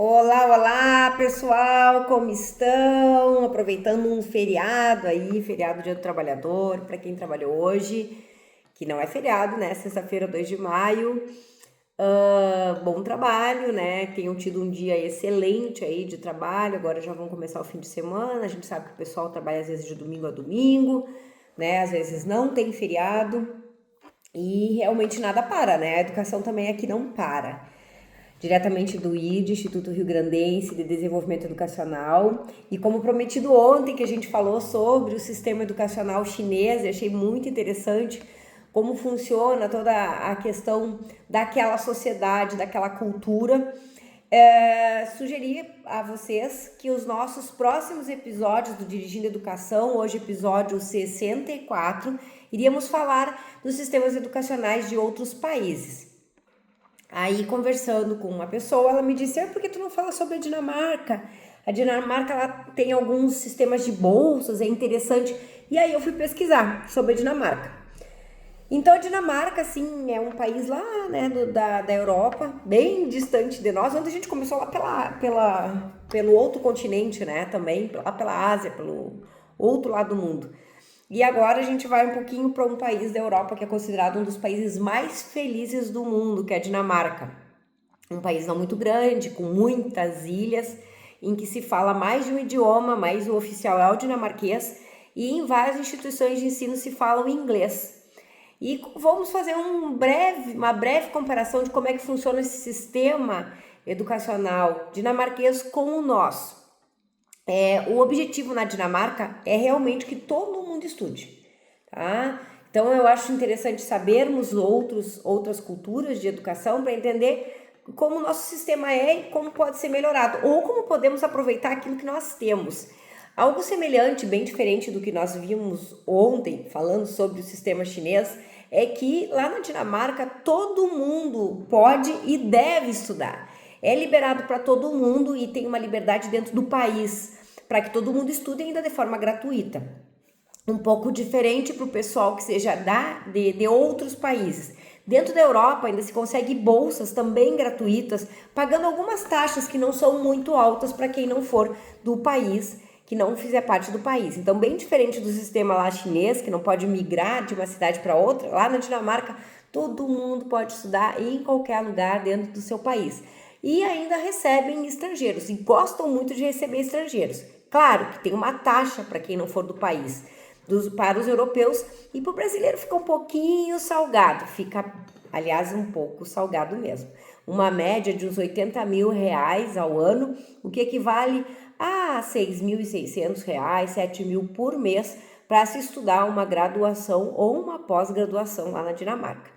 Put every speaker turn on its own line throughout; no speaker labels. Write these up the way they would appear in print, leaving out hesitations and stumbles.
Olá, olá, pessoal, como estão? Aproveitando um feriado aí, feriado Dia do Trabalhador, para quem trabalhou hoje, que não é feriado, né? Sexta-feira, 2 de maio. Bom trabalho, né? Tenham tido um dia excelente aí de trabalho. Agora já vão começar o fim de semana. A gente sabe que o pessoal trabalha às vezes de domingo a domingo, né? Às vezes não tem feriado e realmente nada para, né? A educação também aqui não para. Diretamente do IDE, Instituto Rio Grandense de Desenvolvimento Educacional. E como prometido ontem, que a gente falou sobre o sistema educacional chinês, eu achei muito interessante como funciona toda a questão daquela sociedade, daquela cultura. Sugeri a vocês que os nossos próximos episódios do Dirigindo Educação, hoje episódio 64, iríamos falar dos sistemas educacionais de outros países. Aí, conversando com uma pessoa, ela me disse, por que tu não fala sobre a Dinamarca? A Dinamarca, ela tem alguns sistemas de bolsas, é interessante. E aí eu fui pesquisar sobre a Dinamarca. Então, a Dinamarca, assim, é um país lá, né, da Europa, bem distante de nós, onde a gente começou lá pelo outro continente, né, também, lá pela Ásia, pelo outro lado do mundo. E agora a gente vai um pouquinho para um país da Europa que é considerado um dos países mais felizes do mundo, que é a Dinamarca. Um país não muito grande, com muitas ilhas, em que se fala mais de um idioma, mas o oficial é o dinamarquês, e em várias instituições de ensino se fala o inglês. E vamos fazer uma breve comparação de como é que funciona esse sistema educacional dinamarquês com o nosso. O objetivo na Dinamarca é realmente que todo mundo estude, tá? Então eu acho interessante sabermos outras culturas de educação para entender como o nosso sistema é e como pode ser melhorado, ou como podemos aproveitar aquilo que nós temos. Algo semelhante, bem diferente do que nós vimos ontem, falando sobre o sistema chinês, é que lá na Dinamarca todo mundo pode e deve estudar. É liberado para todo mundo e tem uma liberdade dentro do país, para que todo mundo estude ainda de forma gratuita. Um pouco diferente para o pessoal que seja de outros países. Dentro da Europa ainda se consegue bolsas também gratuitas, pagando algumas taxas que não são muito altas para quem não for do país, que não fizer parte do país. Então, bem diferente do sistema lá chinês, que não pode migrar de uma cidade para outra, lá na Dinamarca todo mundo pode estudar em qualquer lugar dentro do seu país. E ainda recebem estrangeiros, e gostam muito de receber estrangeiros. Claro que tem uma taxa para quem não for do país, para os europeus, e para o brasileiro fica um pouquinho salgado, aliás, um pouco salgado mesmo. Uma média de uns R$80 mil ao ano, o que equivale a R$6.600, R$7 mil por mês, para se estudar uma graduação ou uma pós-graduação lá na Dinamarca.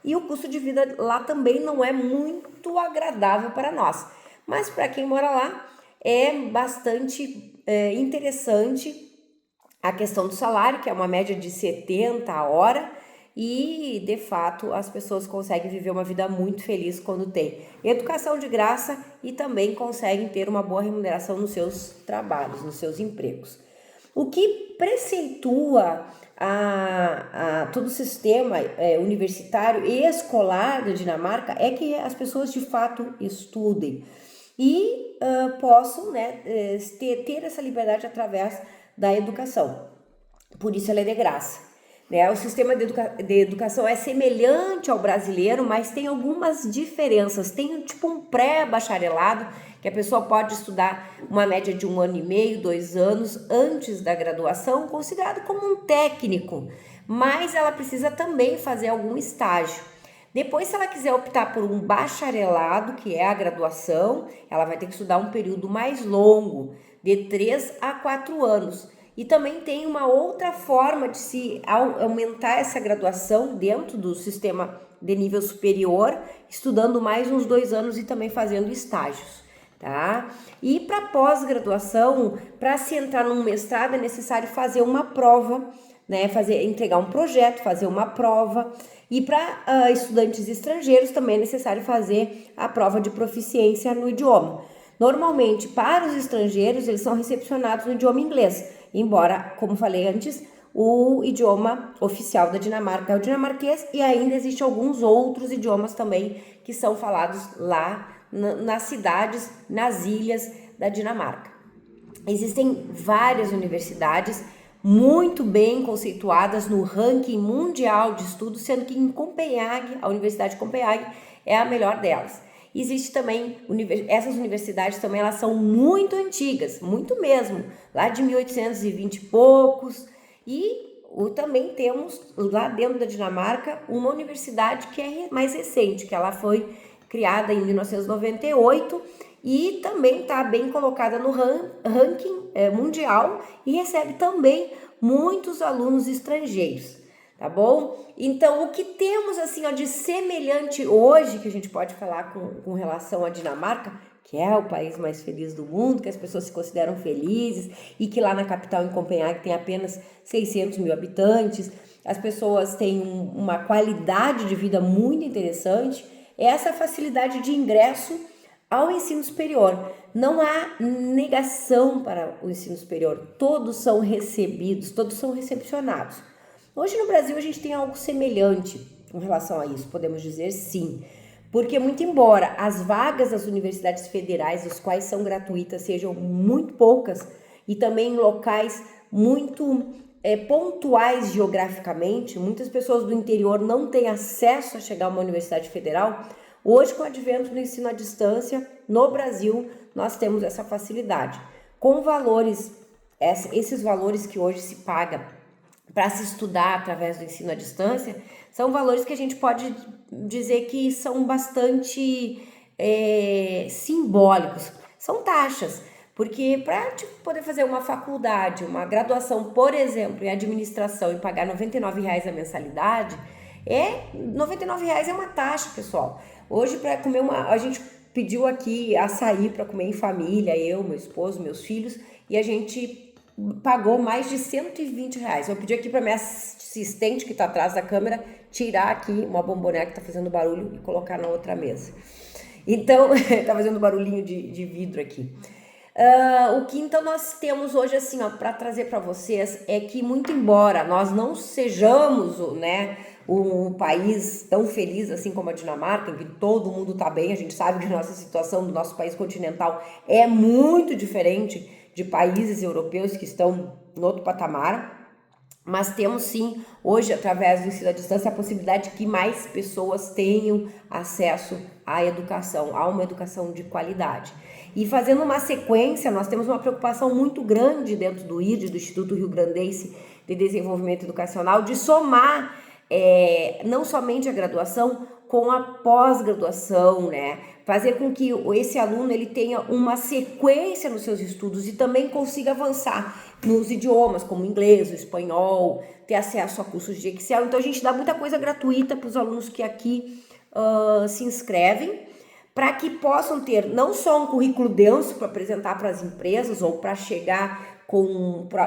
E o custo de vida lá também não é muito agradável para nós, mas para quem mora lá é bastante interessante a questão do salário, que é uma média de 70 a hora, e de fato as pessoas conseguem viver uma vida muito feliz quando tem educação de graça e também conseguem ter uma boa remuneração nos seus trabalhos, nos seus empregos. O que preceitua todo o sistema universitário e escolar da Dinamarca é que as pessoas de fato estudem e possam, né, ter essa liberdade através da educação. Por isso ela é de graça. Né? O sistema de educação é semelhante ao brasileiro, mas tem algumas diferenças. Tem tipo um pré-bacharelado, que a pessoa pode estudar uma média de 1 ano e meio, 2 anos antes da graduação, considerado como um técnico, mas ela precisa também fazer algum estágio. Depois, se ela quiser optar por um bacharelado, que é a graduação, ela vai ter que estudar um período mais longo, de 3 a 4 anos. E também tem uma outra forma de se aumentar essa graduação dentro do sistema de nível superior, estudando mais uns 2 anos e também fazendo estágios, tá? E para pós-graduação, para se entrar num mestrado é necessário fazer uma prova, né? Entregar um projeto, fazer uma prova. E para estudantes estrangeiros também é necessário fazer a prova de proficiência no idioma. Normalmente, para os estrangeiros, eles são recepcionados no idioma inglês, embora, como falei antes, o idioma oficial da Dinamarca é o dinamarquês e ainda existem alguns outros idiomas também que são falados lá nas cidades, nas ilhas da Dinamarca. Existem várias universidades muito bem conceituadas no ranking mundial de estudos, sendo que em Copenhague, a Universidade de Copenhague é a melhor delas. Existe também, essas universidades também elas são muito antigas, muito mesmo, lá de 1820 e poucos, e também temos lá dentro da Dinamarca uma universidade que é mais recente, que ela foi criada em 1998 e também está bem colocada no ranking mundial e recebe também muitos alunos estrangeiros, tá bom? Então, o que temos assim ó, de semelhante hoje, que a gente pode falar com relação à Dinamarca, que é o país mais feliz do mundo, que as pessoas se consideram felizes e que lá na capital, em Copenhague, tem apenas 600 mil habitantes, as pessoas têm uma qualidade de vida muito interessante, é essa facilidade de ingresso ao ensino superior. Não há negação para o ensino superior, todos são recebidos, todos são recepcionados. Hoje no Brasil a gente tem algo semelhante com relação a isso, podemos dizer sim, porque muito embora as vagas das universidades federais, as quais são gratuitas, sejam muito poucas e também em locais muito pontuais geograficamente, muitas pessoas do interior não têm acesso a chegar a uma universidade federal. Hoje, com o advento do ensino à distância, no Brasil, nós temos essa facilidade. Com valores, esses valores que hoje se paga para se estudar através do ensino à distância, são valores que a gente pode dizer que são bastante simbólicos. São taxas, porque para poder fazer uma faculdade, uma graduação, por exemplo, em administração e pagar R$ 99,00 a mensalidade, R$ 99,00 é uma taxa, pessoal. Hoje, para comer a gente pediu aqui açaí para comer em família, eu, meu esposo, meus filhos, e a gente pagou mais de R$ 120,00. Eu pedi aqui para minha assistente, que está atrás da câmera, tirar aqui uma bombonera que está fazendo barulho e colocar na outra mesa. Então, está fazendo barulhinho de vidro aqui. O que então nós temos hoje assim, para trazer para vocês é que, muito embora nós não sejamos, né, um país tão feliz assim como a Dinamarca, em que todo mundo está bem, a gente sabe que a nossa situação do nosso país continental é muito diferente de países europeus que estão em outro patamar, mas temos sim, hoje, através do ensino à distância, a possibilidade de que mais pessoas tenham acesso à educação, a uma educação de qualidade. E fazendo uma sequência, nós temos uma preocupação muito grande dentro do IRD, do Instituto Rio Grandense de Desenvolvimento Educacional, de somar não somente a graduação com a pós-graduação, né? Fazer com que esse aluno ele tenha uma sequência nos seus estudos e também consiga avançar nos idiomas, como o inglês, o espanhol, ter acesso a cursos de Excel. Então a gente dá muita coisa gratuita para os alunos que aqui se inscrevem, para que possam ter não só um currículo denso para apresentar para as empresas ou para chegar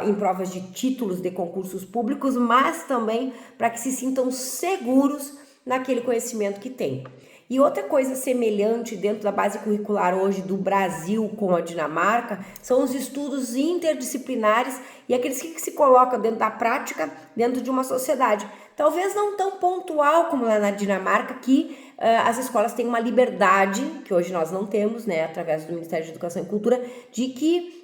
em provas de títulos de concursos públicos, mas também para que se sintam seguros naquele conhecimento que têm. E outra coisa semelhante dentro da base curricular hoje do Brasil com a Dinamarca são os estudos interdisciplinares e aqueles que se colocam dentro da prática, dentro de uma sociedade. Talvez não tão pontual como lá na Dinamarca, que as escolas têm uma liberdade, que hoje nós não temos, né, através do Ministério de Educação e Cultura, de que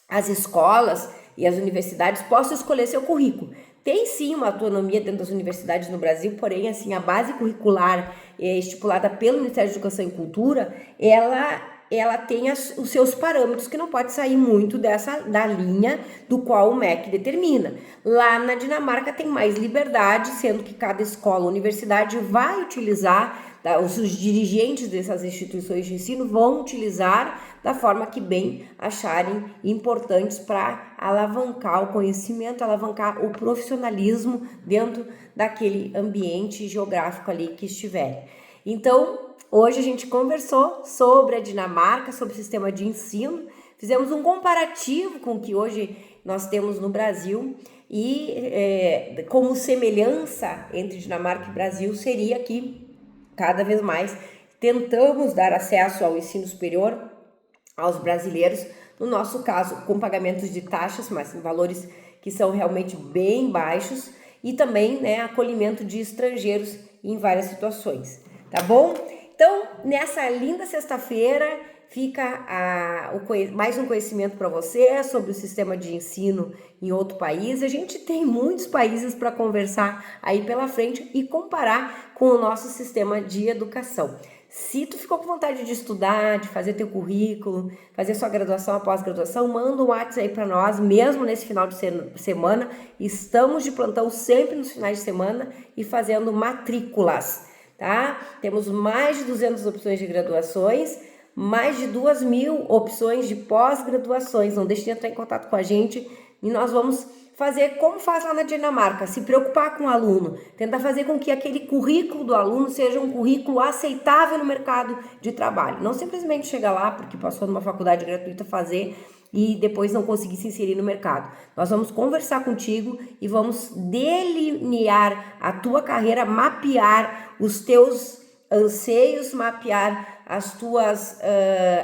as escolas e as universidades possam escolher seu currículo. Tem sim uma autonomia dentro das universidades no Brasil, porém assim, a base curricular estipulada pelo Ministério de Educação e Cultura, ela tem os seus parâmetros, que não pode sair muito da linha do qual o MEC determina. Lá na Dinamarca tem mais liberdade, sendo que cada escola ou universidade vai utilizar, os dirigentes dessas instituições de ensino vão utilizar da forma que bem acharem importantes para alavancar o conhecimento, alavancar o profissionalismo dentro daquele ambiente geográfico ali que estiver. Então, hoje a gente conversou sobre a Dinamarca, sobre o sistema de ensino, fizemos um comparativo com o que hoje nós temos no Brasil e como semelhança entre Dinamarca e Brasil seria que cada vez mais tentamos dar acesso ao ensino superior aos brasileiros, no nosso caso com pagamentos de taxas, mas em valores que são realmente bem baixos, e também, né, acolhimento de estrangeiros em várias situações, tá bom? Então, nessa linda sexta-feira, fica mais um conhecimento para você sobre o sistema de ensino em outro país. A gente tem muitos países para conversar aí pela frente e comparar com o nosso sistema de educação. Se tu ficou com vontade de estudar, de fazer teu currículo, fazer sua graduação, pós-graduação, manda um WhatsApp aí para nós, mesmo nesse final de semana. Estamos de plantão sempre nos finais de semana e fazendo matrículas, tá? Temos mais de 200 opções de graduações, mais de 2.000 opções de pós-graduações. Não deixe de entrar em contato com a gente e nós vamos fazer como faz lá na Dinamarca, se preocupar com o aluno, tentar fazer com que aquele currículo do aluno seja um currículo aceitável no mercado de trabalho. Não simplesmente chegar lá porque passou numa faculdade gratuita fazer e depois não conseguir se inserir no mercado. Nós vamos conversar contigo e vamos delinear a tua carreira, mapear os teus anseios, mapear as tuas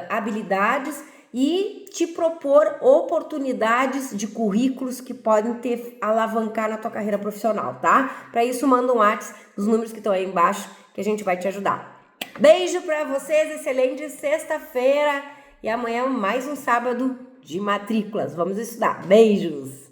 habilidades e te propor oportunidades de currículos que podem te alavancar na tua carreira profissional, tá? Para isso, manda um WhatsApp nos números que estão aí embaixo que a gente vai te ajudar. Beijo para vocês, excelente sexta-feira e amanhã mais um sábado de matrículas. Vamos estudar. Beijos!